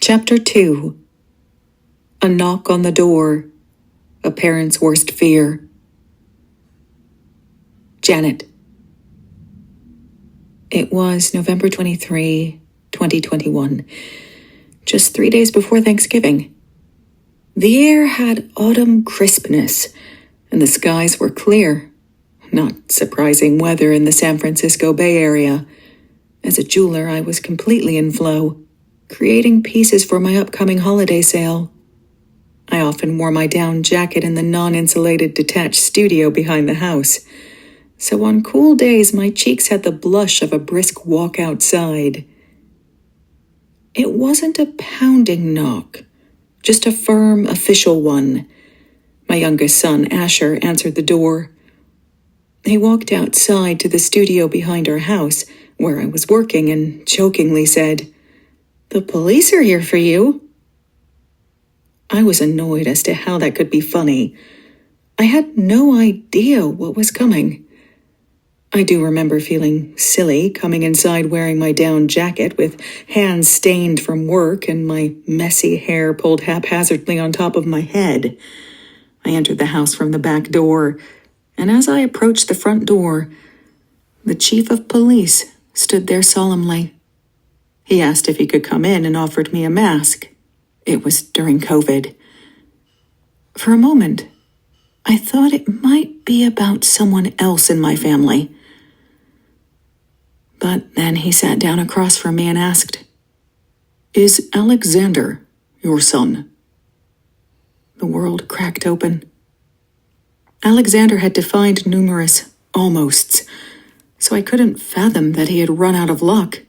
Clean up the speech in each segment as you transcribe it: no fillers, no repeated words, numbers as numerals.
Chapter 2. A knock on the door. A parent's worst fear. Janet. It was November 23, 2021, just 3 days before Thanksgiving. The air had autumn crispness, and the skies were clear. Not surprising weather in the San Francisco Bay Area. As a jeweler, I was completely in flow, creating pieces for my upcoming holiday sale. I often wore my down jacket in the non-insulated detached studio behind the house, so on cool days my cheeks had the blush of a brisk walk outside. It wasn't a pounding knock, just a firm, official one. My youngest son, Asher, answered the door. He walked outside to the studio behind our house, where I was working, and jokingly said, "The police are here for you." I was annoyed as to how that could be funny. I had no idea what was coming. I do remember feeling silly coming inside wearing my down jacket with hands stained from work and my messy hair pulled haphazardly on top of my head. I entered the house from the back door, and as I approached the front door, the chief of police stood there solemnly. He asked if he could come in and offered me a mask. It was during COVID. For a moment, I thought it might be about someone else in my family. But then he sat down across from me and asked, "Is Alexander your son?" The world cracked open. Alexander had defined numerous almosts, so I couldn't fathom that he had run out of luck.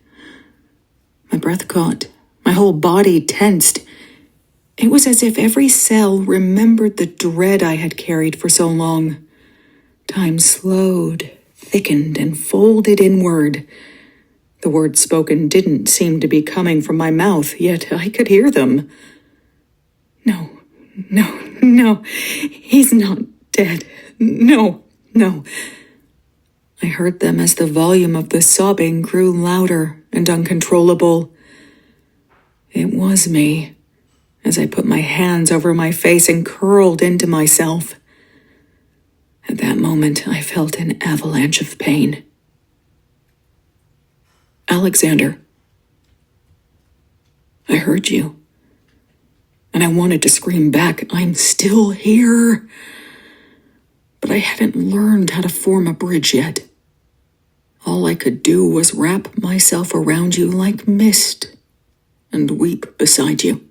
My breath caught, my whole body tensed. It was as if every cell remembered the dread I had carried for so long. Time slowed, thickened, and folded inward. The words spoken didn't seem to be coming from my mouth, yet I could hear them. No, he's not dead. No. I heard them as the volume of the sobbing grew louder and uncontrollable. It was me, as I put my hands over my face and curled into myself. At that moment, I felt an avalanche of pain. "Alexander, I heard you, and I wanted to scream back, 'I'm still here!' But I hadn't learned how to form a bridge yet. All I could do was wrap myself around you like mist and weep beside you."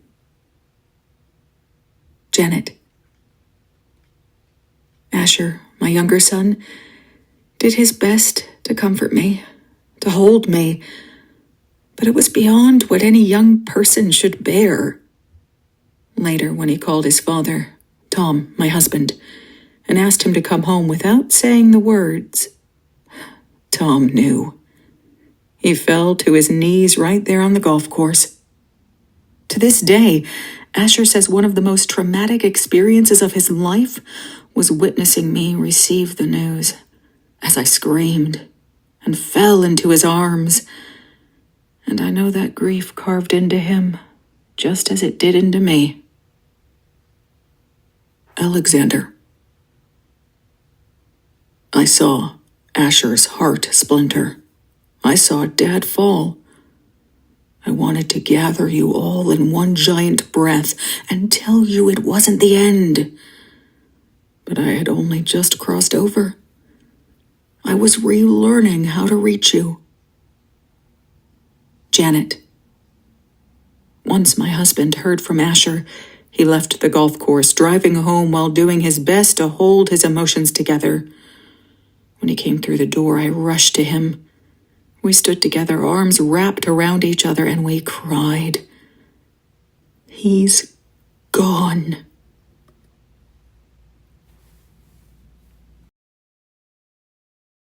Janet. Asher, my younger son, did his best to comfort me, to hold me, but it was beyond what any young person should bear. Later, when he called his father, Tom, my husband, and asked him to come home without saying the words, Tom knew. He fell to his knees right there on the golf course. To this day, Asher says one of the most traumatic experiences of his life was witnessing me receive the news as I screamed and fell into his arms. And I know that grief carved into him just as it did into me. Alexander. I saw Asher's heart splinter. I saw Dad fall. I wanted to gather you all in one giant breath and tell you it wasn't the end. But I had only just crossed over. I was relearning how to reach you. Janet. Once my husband heard from Asher, he left the golf course, driving home while doing his best to hold his emotions together. When he came through the door, I rushed to him. We stood together, arms wrapped around each other, and we cried. He's gone.